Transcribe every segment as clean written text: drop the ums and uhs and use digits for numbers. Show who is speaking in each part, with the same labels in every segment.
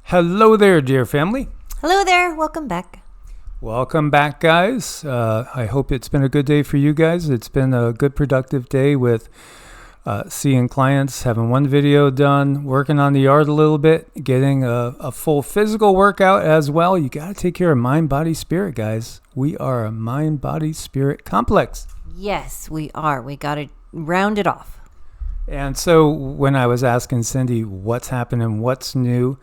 Speaker 1: Hello there, dear family.
Speaker 2: Hello there. Welcome back.
Speaker 1: Welcome back, guys. I hope it's been a good day for you guys. It's been a good, productive day with seeing clients, having one video done, working on the yard a little bit, getting a full physical workout as well. You got to take care of mind, body, spirit, guys. We are a mind, body, spirit complex.
Speaker 2: Yes, we are. We got to round it off.
Speaker 1: And so when I was asking Cindy what's happening, what's new,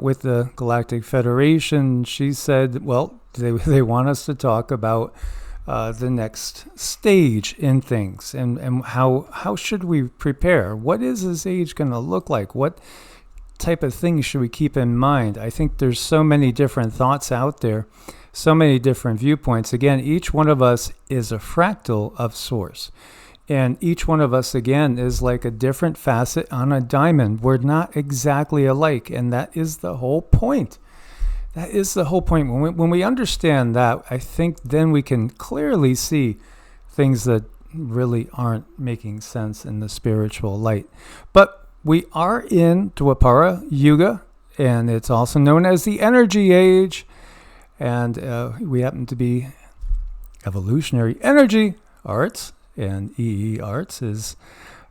Speaker 1: with the Galactic Federation, she said, well, they want us to talk about the next stage in things and how should we prepare? What is this age going to look like? What type of things should we keep in mind? I think there's so many different thoughts out there, so many different viewpoints. Again, each one of us is a fractal of Source. And each one of us, again, is like a different facet on a diamond. We're not exactly alike. And that is the whole point. That is the whole point. When we understand that, I think then we can clearly see things that really aren't making sense in the spiritual light. But we are in Dwapara Yuga, and it's also known as the energy age. And we happen to be evolutionary energy arts. And HEEARTS is,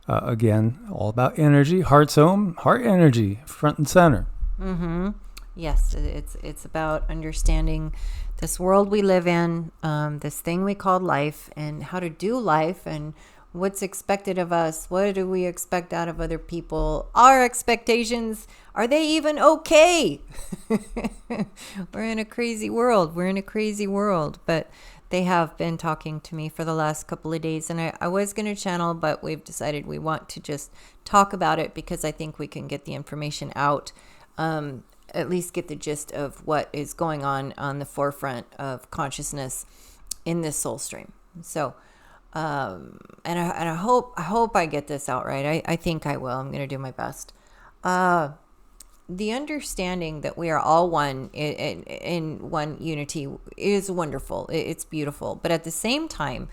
Speaker 1: again, all about energy, heart's own, heart energy, front and center.
Speaker 2: Mm-hmm. Yes, it's about understanding this world we live in, this thing we call life, and how to do life, and what's expected of us. What do we expect out of other people? Our expectations, are they even okay? We're in a crazy world. But they have been talking to me for the last couple of days, and I was going to channel, but we've decided we want to just talk about it because I think we can get the information out, at least get the gist of what is going on the forefront of consciousness in this soul stream. So, and I hope I get this out right. I think I will. I'm going to do my best. The understanding that we are all one in one unity is wonderful. It's beautiful. But at the same time,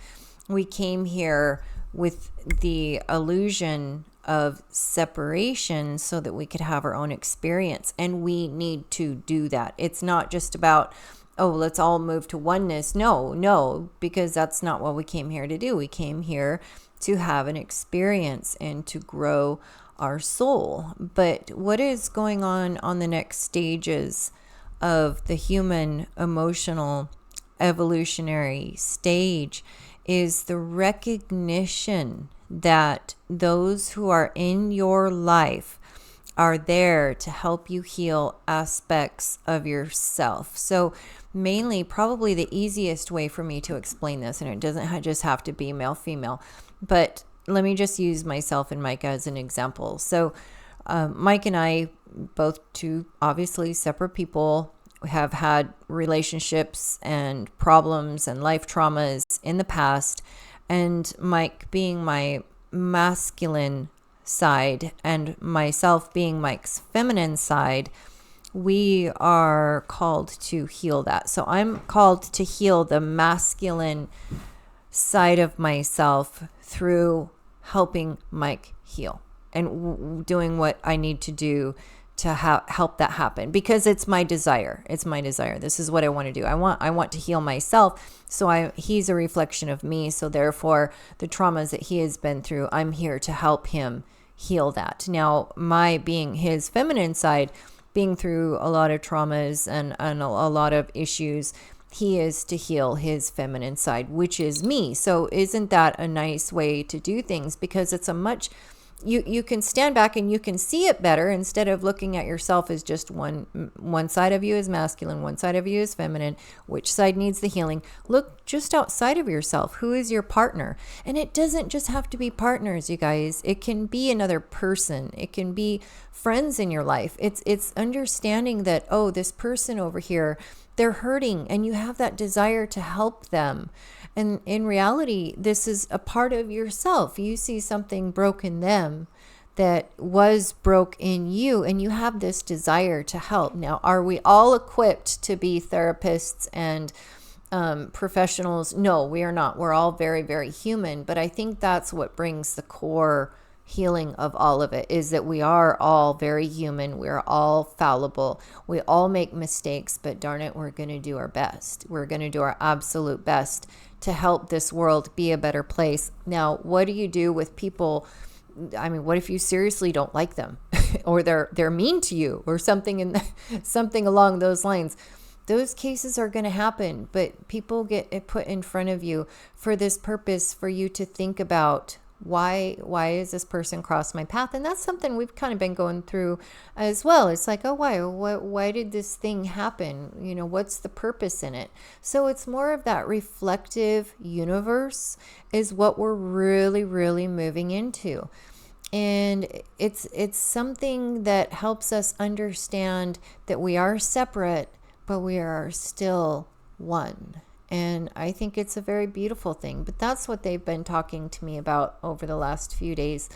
Speaker 2: we came here with the illusion of separation so that we could have our own experience. And we need to do that. It's not just about, oh, let's all move to oneness. No, because that's not what we came here to do. We came here to have an experience and to grow our soul. But what is going on the next stages of the human emotional evolutionary stage is the recognition that those who are in your life are there to help you heal aspects of yourself. So mainly, probably the easiest way for me to explain this, and it doesn't just have to be male, female, but let me just use myself and Mike as an example. So Mike and I, both two obviously separate people, have had relationships and problems and life traumas in the past. And Mike being my masculine side and myself being Mike's feminine side, we are called to heal that. So I'm called to heal the masculine side of myself through helping Mike heal and doing what I need to do to help that happen, because it's my desire. This is what I want to do. I want to heal myself. So he's a reflection of me. So therefore, the traumas that he has been through, I'm here to help him heal that. Now, my being his feminine side, being through a lot of traumas and a lot of issues, he is to heal his feminine side, which is me. So isn't that a nice way to do things? Because it's a much, you can stand back and you can see it better instead of looking at yourself as just one side of you is masculine, one side of you is feminine. Which side needs the healing? Look just outside of yourself. Who is your partner? And it doesn't just have to be partners, you guys. It can be another person. It can be friends in your life. It's understanding that, oh, this person over here, they're hurting and you have that desire to help them. And in reality, this is a part of yourself. You see something broke in them that was broke in you, and you have this desire to help. Now, are we all equipped to be therapists and professionals? No, we are not. We're all very, very human. But I think that's what brings the core healing of all of it, is that we are all very human. We're all fallible. We all make mistakes, but darn it, we're going to do our best. We're going to do our absolute best to help this world be a better place. Now, what do you do with people? I mean, what if you seriously don't like them or they're mean to you or something something along those lines? Those cases are going to happen, but people get it put in front of you for this purpose, for you to think about why is this person crossed my path? And that's something we've kind of been going through as well. It's like, oh, why did this thing happen? You know, what's the purpose in it? So it's more of that reflective universe is what we're really, really moving into. And it's something that helps us understand that we are separate, but we are still one. And I think it's a very beautiful thing. But that's what they've been talking to me about over the last few days.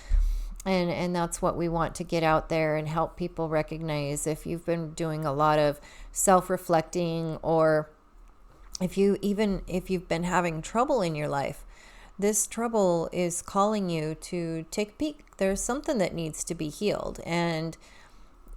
Speaker 2: And that's what we want to get out there and help people recognize. If you've been doing a lot of self-reflecting, or if you've been having trouble in your life, this trouble is calling you to take a peek. There's something that needs to be healed. And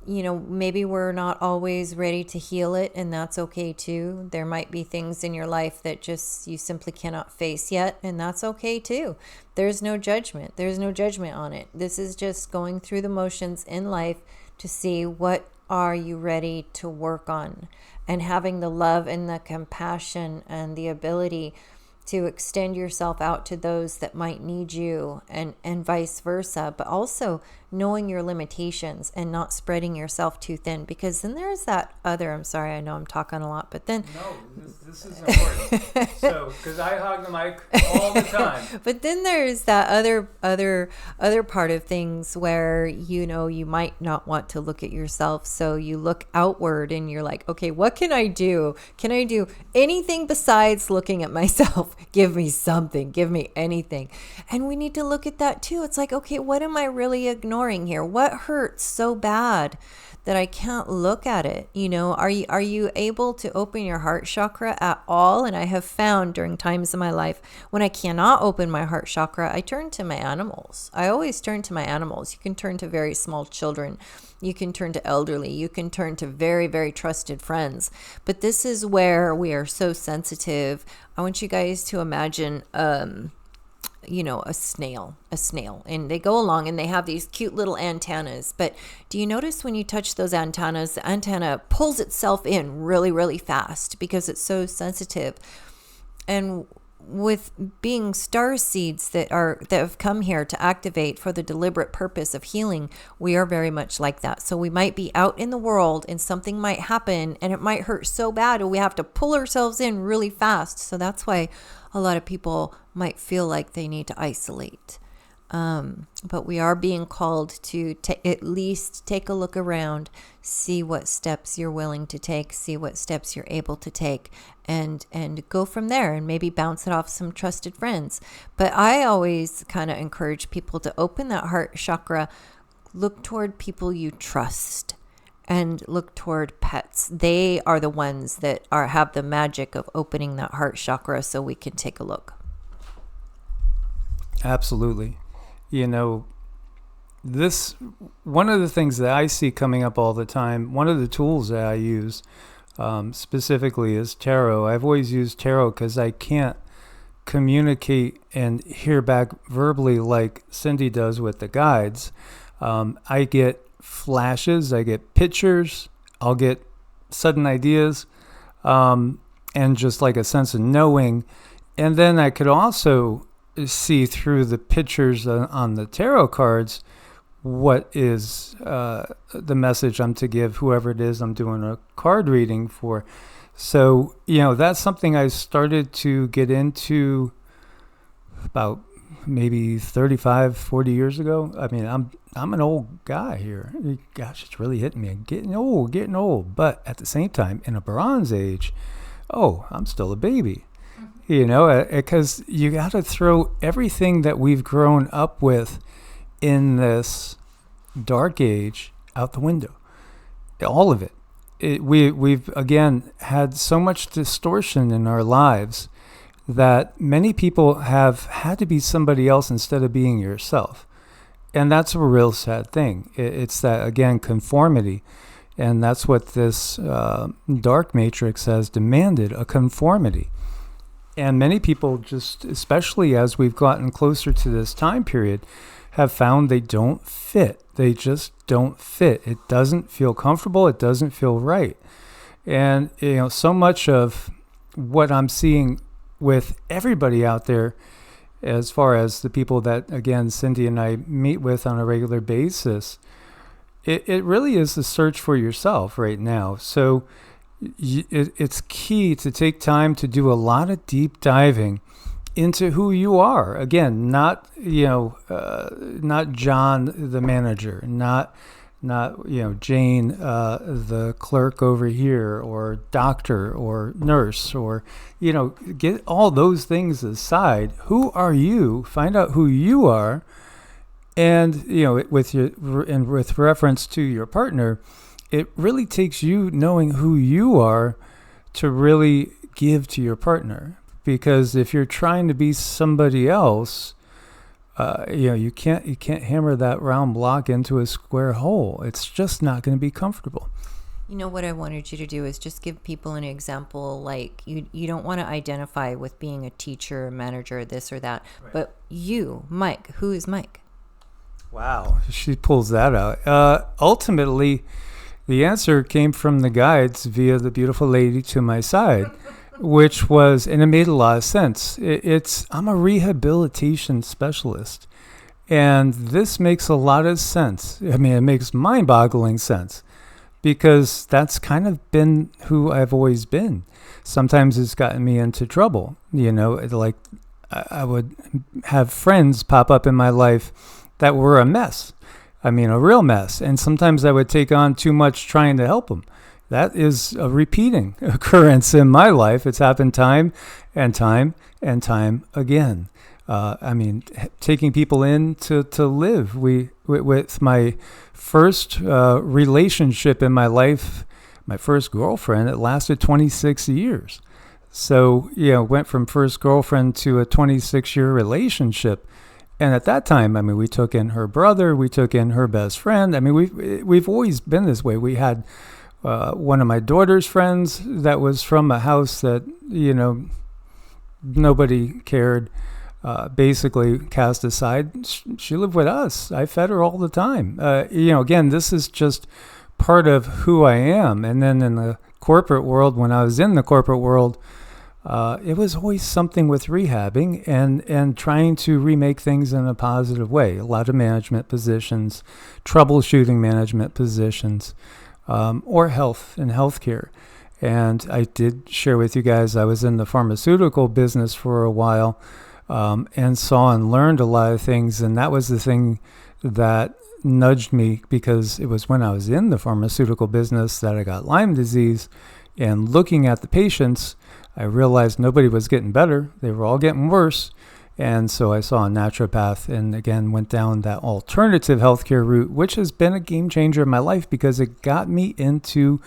Speaker 2: you know, maybe we're not always ready to heal it, and that's okay too. There might be things in your life that just you simply cannot face yet, and that's okay too. There's no judgment. There's no judgment on it. This is just going through the motions in life to see what are you ready to work on, and having the love and the compassion and the ability to extend yourself out to those that might need you, and vice versa, but also knowing your limitations and not spreading yourself too thin, because then there's that other, I'm sorry, I know I'm talking a lot, but then...
Speaker 1: No, this is important. So, because I hog the mic all the time.
Speaker 2: But then there's that other part of things where, you know, you might not want to look at yourself, so you look outward and you're like, okay, what can I do? Can I do anything besides looking at myself? Give me something, give me anything. And we need to look at that too. It's like, okay, what am I really ignoring here? What hurts so bad that I can't look at it? You know, are you able to open your heart chakra at all? And I have found during times in my life when I cannot open my heart chakra, I turn to my animals. I always turn to my animals. You can turn to very small children. You can turn to elderly. You can turn to very, very trusted friends. But this is where we are so sensitive. I want you guys to imagine, you know, a snail, and they go along and they have these cute little antennas. But do you notice when you touch those antennas, the antenna pulls itself in really, really fast because it's so sensitive. And with being star seeds that have come here to activate for the deliberate purpose of healing, we are very much like that. So we might be out in the world and something might happen and it might hurt so bad and we have to pull ourselves in really fast. So that's why a lot of people might feel like they need to isolate. But we are being called to at least take a look around, see what steps you're willing to take, see what steps you're able to take, and go from there, and maybe bounce it off some trusted friends. But I always kind of encourage people to open that heart chakra, look toward people you trust, and look toward pets. They are the ones that have the magic of opening that heart chakra, so we can take a look.
Speaker 1: Absolutely. You know, one of the things that I see coming up all the time, one of the tools that I use specifically is tarot. I've always used tarot because I can't communicate and hear back verbally like Cindy does with the guides. I get flashes, I get pictures, I'll get sudden ideas, and just like a sense of knowing. And then I could also see through the pictures on the tarot cards what is the message I'm to give whoever it is I'm doing a card reading for. So, you know, that's something I started to get into about maybe 35, 40 years ago. I mean, I'm an old guy here. Gosh, it's really hitting me. I'm getting old. But at the same time, in a Bronze Age, I'm still a baby. You know, because you got to throw everything that we've grown up with in this dark age out the window. All of it. We've, again, had so much distortion in our lives that many people have had to be somebody else instead of being yourself. And that's a real sad thing. It's that, again, conformity. And that's what this dark matrix has demanded, a conformity. And many people just, especially as we've gotten closer to this time period, have found they don't fit. They just don't fit. It doesn't feel comfortable. It doesn't feel right. And, so much of what I'm seeing with everybody out there, as far as the people that, again, Cindy and I meet with on a regular basis, it really is the search for yourself right now. So it's key to take time to do a lot of deep diving into who you are. Again, not John the manager, not Jane the clerk over here, or doctor or nurse, or get all those things aside. Who are you? Find out who you are, and with reference to your partner, it really takes you knowing who you are to really give to your partner. Because if you're trying to be somebody else, you can't hammer that round block into a square hole. It's just not going to be comfortable.
Speaker 2: What I wanted you to do is just give people an example. Like you don't want to identify with being a teacher, a manager, this or that. Right. But you, Mike, who is Mike?
Speaker 1: Wow, she pulls that out. Ultimately, the answer came from the guides via the beautiful lady to my side. Which was, and it made a lot of sense. I'm a rehabilitation specialist, and this makes a lot of sense. I mean, it makes mind-boggling sense, because that's kind of been who I've always been. Sometimes it's gotten me into trouble. Like I would have friends pop up in my life that were a mess. I mean, a real mess. And sometimes I would take on too much trying to help them. That is a repeating occurrence in my life. It's happened time and time and time again. Taking people in to live. With my first relationship in my life, my first girlfriend, it lasted 26 years. So, went from first girlfriend to a 26-year relationship. And at that time, we took in her brother, we took in her best friend. We've always been this way. We had one of my daughter's friends that was from a house that, nobody cared, basically cast aside. She lived with us. I fed her all the time. Again, this is just part of who I am. And then in the corporate world, when I was in the corporate world, it was always something with rehabbing and trying to remake things in a positive way. A lot of management positions, troubleshooting management positions, or health and healthcare. And I did share with you guys, I was in the pharmaceutical business for a while, and saw and learned a lot of things. And that was the thing that nudged me, because it was when I was in the pharmaceutical business that I got Lyme disease. And looking at the patients, I realized nobody was getting better. They were all getting worse. And so I saw a naturopath, and again went down that alternative healthcare route, which has been a game changer in my life, because it got me into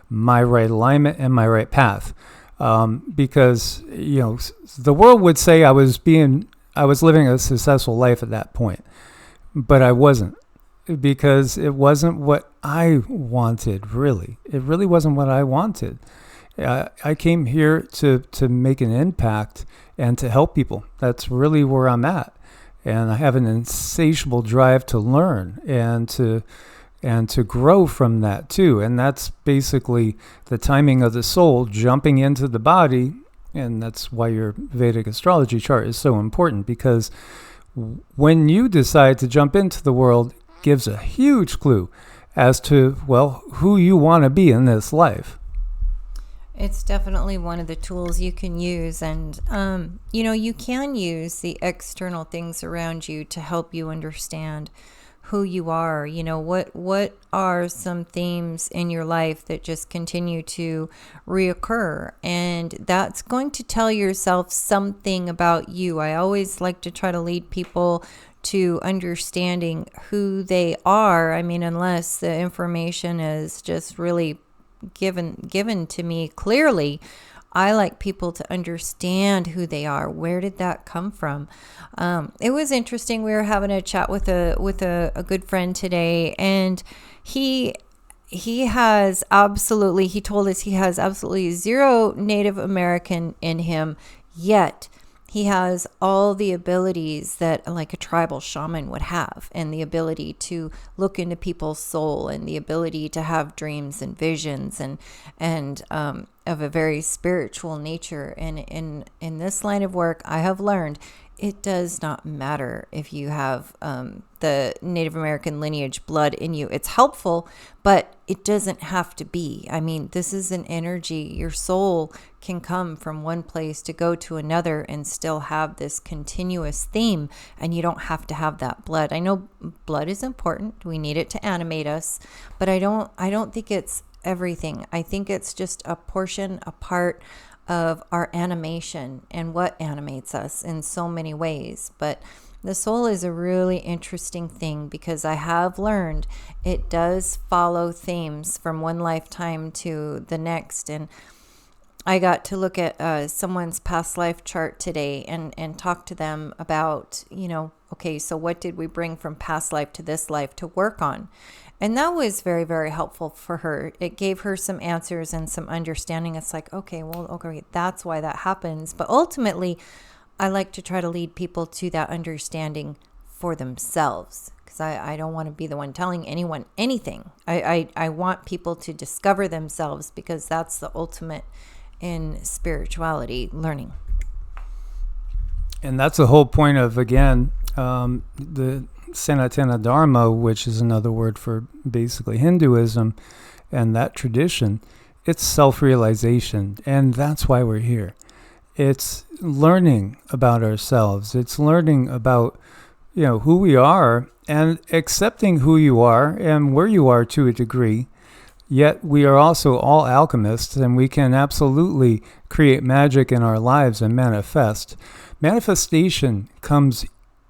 Speaker 1: my right alignment and my right path. Because the world would say I was living a successful life at that point, but I wasn't, because it wasn't what I wanted. Really, it really wasn't what I wanted. I came here to make an impact and to help people. That's really where I'm at. And I have an insatiable drive to learn and to grow from that too. And that's basically the timing of the soul jumping into the body. And that's why your Vedic astrology chart is so important, because when you decide to jump into the world, it gives a huge clue as to, who you want to be in this life.
Speaker 2: It's definitely one of the tools you can use. And, you can use the external things around you to help you understand who you are. What are some themes in your life that just continue to reoccur? And that's going to tell yourself something about you. I always like to try to lead people to understanding who they are. Unless the information is just really given to me clearly, I like people to understand who they are. Where did that come from? It was interesting. We were having a chat with a good friend today, and he has absolutely, he told us he has absolutely zero Native American in him, yet he has all the abilities that like a tribal shaman would have, and the ability to look into people's soul, and the ability to have dreams and visions, and of a very spiritual nature. And in this line of work, I have learned it does not matter if you have the Native American lineage blood in you. It's helpful, but it doesn't have to be. I mean, this is an energy. Your soul can come from one place to go to another and still have this continuous theme, and you don't have to have that blood. I know blood is important. We need it to animate us, but I don't think it's everything. I think it's just a portion, a part of our animation and what animates us in so many ways. But the soul is a really interesting thing, because I have learned it does follow themes from one lifetime to the next. And I got to look at someone's past life chart today and talk to them about, okay, so what did we bring from past life to this life to work on? And that was very, very helpful for her. It gave her some answers and some understanding. It's like, okay, that's why that happens. But ultimately, I like to try to lead people to that understanding for themselves, because I don't want to be the one telling anyone anything. I want people to discover themselves, because that's the ultimate in spirituality, learning.
Speaker 1: And that's the whole point of, again, the Sanatana Dharma, which is another word for basically Hinduism, and that tradition. It's self-realization, and that's why we're here. It's learning about ourselves. It's learning about, who we are, and accepting who you are and where you are to a degree. Yet we are also all alchemists, and we can absolutely create magic in our lives and manifest. Manifestation comes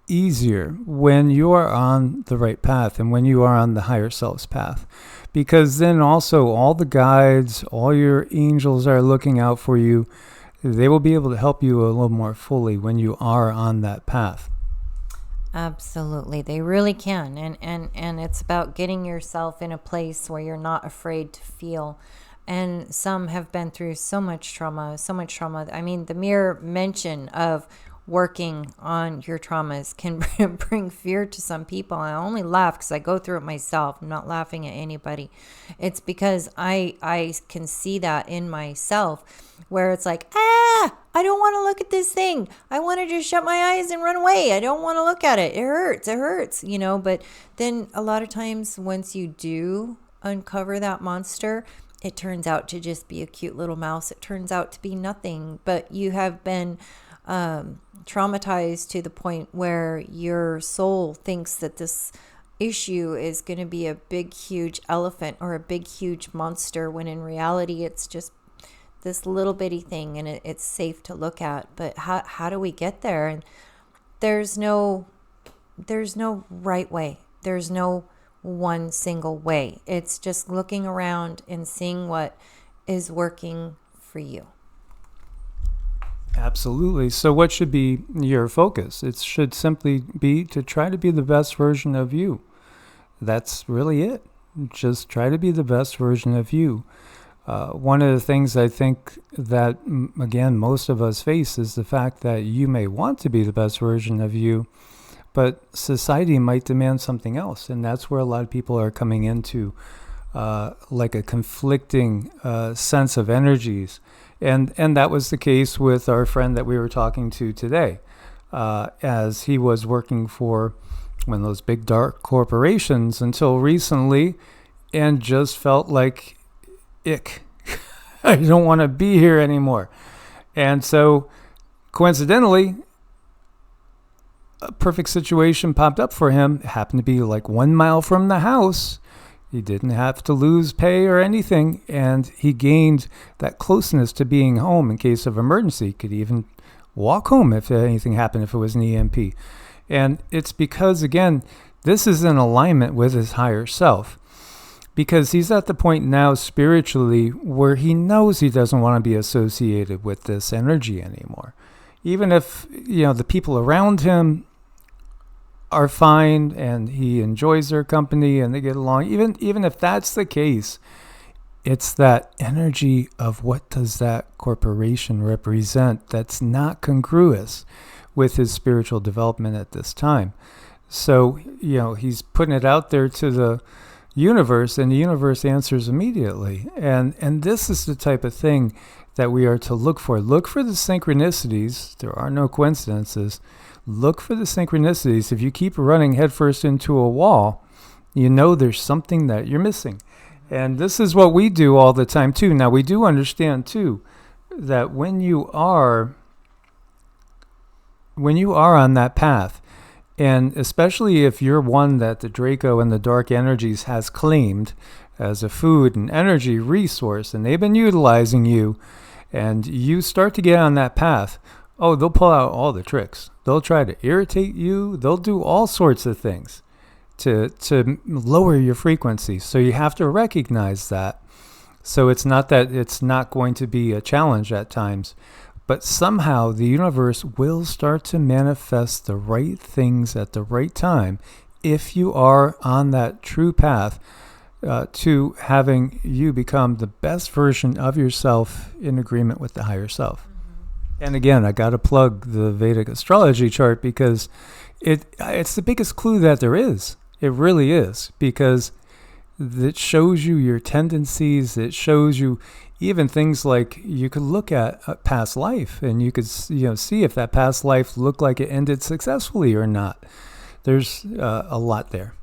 Speaker 1: easier when you are on the right path and when you are on the higher self's path, because then also all the guides, all your angels are looking out for you. They will be able to help you a little more fully when you are on that path.
Speaker 2: Absolutely, they really can. And it's about getting yourself in a place where you're not afraid to feel. And some have been through so much trauma. I mean, the mere mention of working on your traumas can bring fear to some people. I only laugh because I go through it myself. I'm not laughing at anybody. It's because I can see that in myself, where it's like, I don't want to look at this thing. I want to just shut my eyes and run away. I don't want to look at it. It hurts, But then a lot of times once you do uncover that monster, it turns out to just be a cute little mouse. It turns out to be nothing, but you have been traumatized to the point where your soul thinks that this issue is going to be a big, huge elephant or a big, huge monster, when in reality it's just this little bitty thing, and it's safe to look at. But how do we get there? And there's no right way. There's no one single way. It's just looking around and seeing what is working for you.
Speaker 1: Absolutely. So what should be your focus? It should simply be to try to be the best version of you. That's really it. Just try to be the best version of you. One of the things I think that, again, most of us face is the fact that you may want to be the best version of you, but society might demand something else. And that's where a lot of people are coming into like a conflicting sense of energies. And that was the case with our friend that we were talking to today, as he was working for one of those big dark corporations until recently, and just felt like, ick, I don't want to be here anymore. And so coincidentally, a perfect situation popped up for him. It happened to be like 1 mile from the house. He didn't have to lose pay or anything, and he gained that closeness to being home in case of emergency. He could even walk home if anything happened, if it was an EMP. And it's because, again, this is in alignment with his higher self. because he's at the point now spiritually where he knows he doesn't want to be associated with this energy anymore. Even if, the people around him are fine and he enjoys their company and they get along, even if that's the case, it's that energy of what does that corporation represent that's not congruous with his spiritual development at this time. So, he's putting it out there to the universe, and the universe answers immediately. And this is the type of thing that we are to look for. Look for the synchronicities. There are no coincidences. Look for the synchronicities. If you keep running headfirst into a wall, there's something that you're missing. And this is what we do all the time too. Now, we do understand too that when you are on that path, and especially if you're one that the Draco and the dark energies has claimed as a food and energy resource, and they've been utilizing you, and you start to get on that path, they'll pull out all the tricks. They'll try to irritate you. They'll do all sorts of things to lower your frequency. So you have to recognize that. So it's not that it's not going to be a challenge at times, but somehow the universe will start to manifest the right things at the right time if you are on that true path to having you become the best version of yourself in agreement with the higher self. And again, I got to plug the Vedic astrology chart because it's the biggest clue that there is. It really is, because it shows you your tendencies. It shows you even things like you could look at a past life, and you could see if that past life looked like it ended successfully or not. There's a lot there.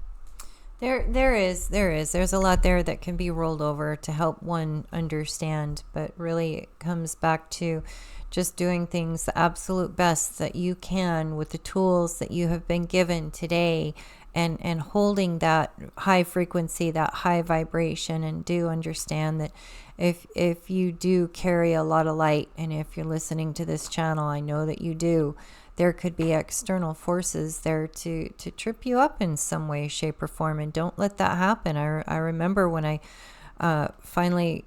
Speaker 2: There is. There's a lot there that can be rolled over to help one understand, but really it comes back to just doing things the absolute best that you can with the tools that you have been given today, and holding that high frequency, that high vibration, and do understand that if you do carry a lot of light, and if you're listening to this channel, I know that you do, there could be external forces there to trip you up in some way, shape, or form, and don't let that happen. I remember when I finally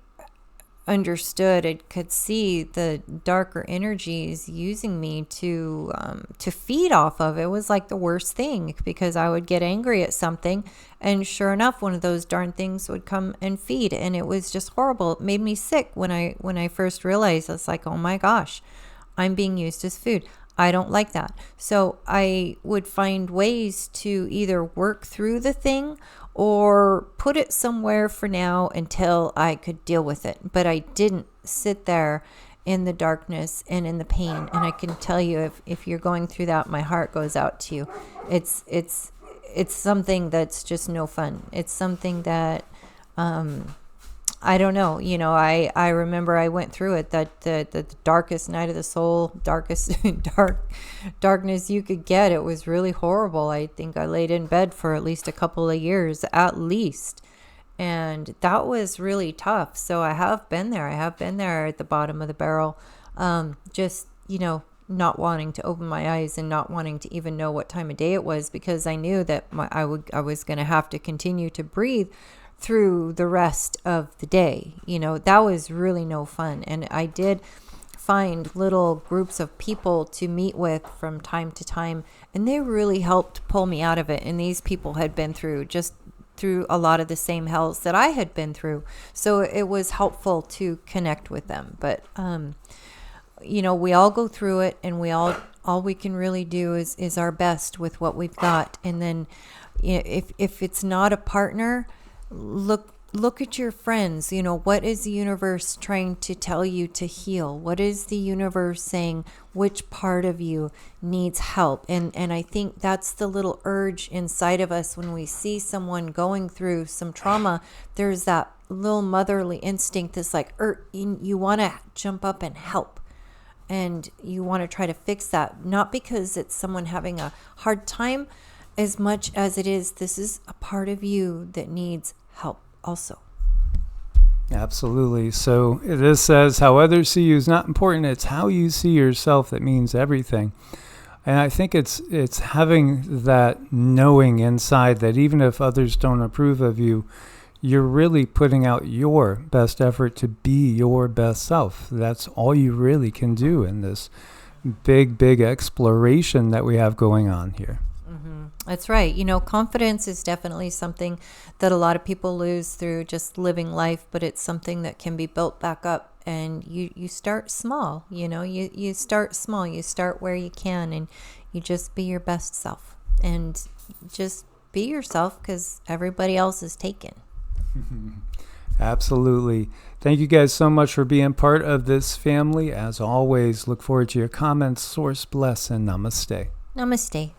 Speaker 2: understood and could see the darker energies using me to feed off of. It was like the worst thing, because I would get angry at something, and sure enough, one of those darn things would come and feed, and it was just horrible. It made me sick when I first realized. It's like, oh my gosh, I'm being used as food. I don't like that. So I would find ways to either work through the thing or put it somewhere for now until I could deal with it. But I didn't sit there in the darkness and in the pain. And I can tell you, if you're going through that, my heart goes out to you. It's something that's just no fun. It's something that I don't know. I remember I went through it, that the darkest night of the soul, darkest darkness you could get. It was really horrible. I think I laid in bed for at least a couple of years, at least. And that was really tough. So I have been there. At the bottom of the barrel. Just, not wanting to open my eyes and not wanting to even know what time of day it was, because I knew that I was going to have to continue to breathe through the rest of the day. That was really no fun. And I did find little groups of people to meet with from time to time, and they really helped pull me out of it. And these people had been through a lot of the same hells that I had been through. So it was helpful to connect with them. But, we all go through it, and all we can really do is our best with what we've got. And then if it's not a partner, look at your friends. What is the universe trying to tell you to heal? What is the universe saying? Which part of you needs help? And I think that's the little urge inside of us when we see someone going through some trauma. There's that little motherly instinct that's like, you want to jump up and help. And you want to try to fix that, not because it's someone having a hard time, as much as it is, this is a part of you that needs help also.
Speaker 1: Absolutely. So this says, how others see you is not important. It's how you see yourself that means everything. And I think it's having that knowing inside that even if others don't approve of you, you're really putting out your best effort to be your best self. That's all you really can do in this big exploration that we have going on here.
Speaker 2: That's right. You know, confidence is definitely something that a lot of people lose through just living life, but it's something that can be built back up. And you start small, you know, you start small, you start where you can, and you just be your best self and just be yourself, because everybody else is taken.
Speaker 1: Absolutely. Thank you guys so much for being part of this family. As always, look forward to your comments. Source bless and namaste.
Speaker 2: Namaste.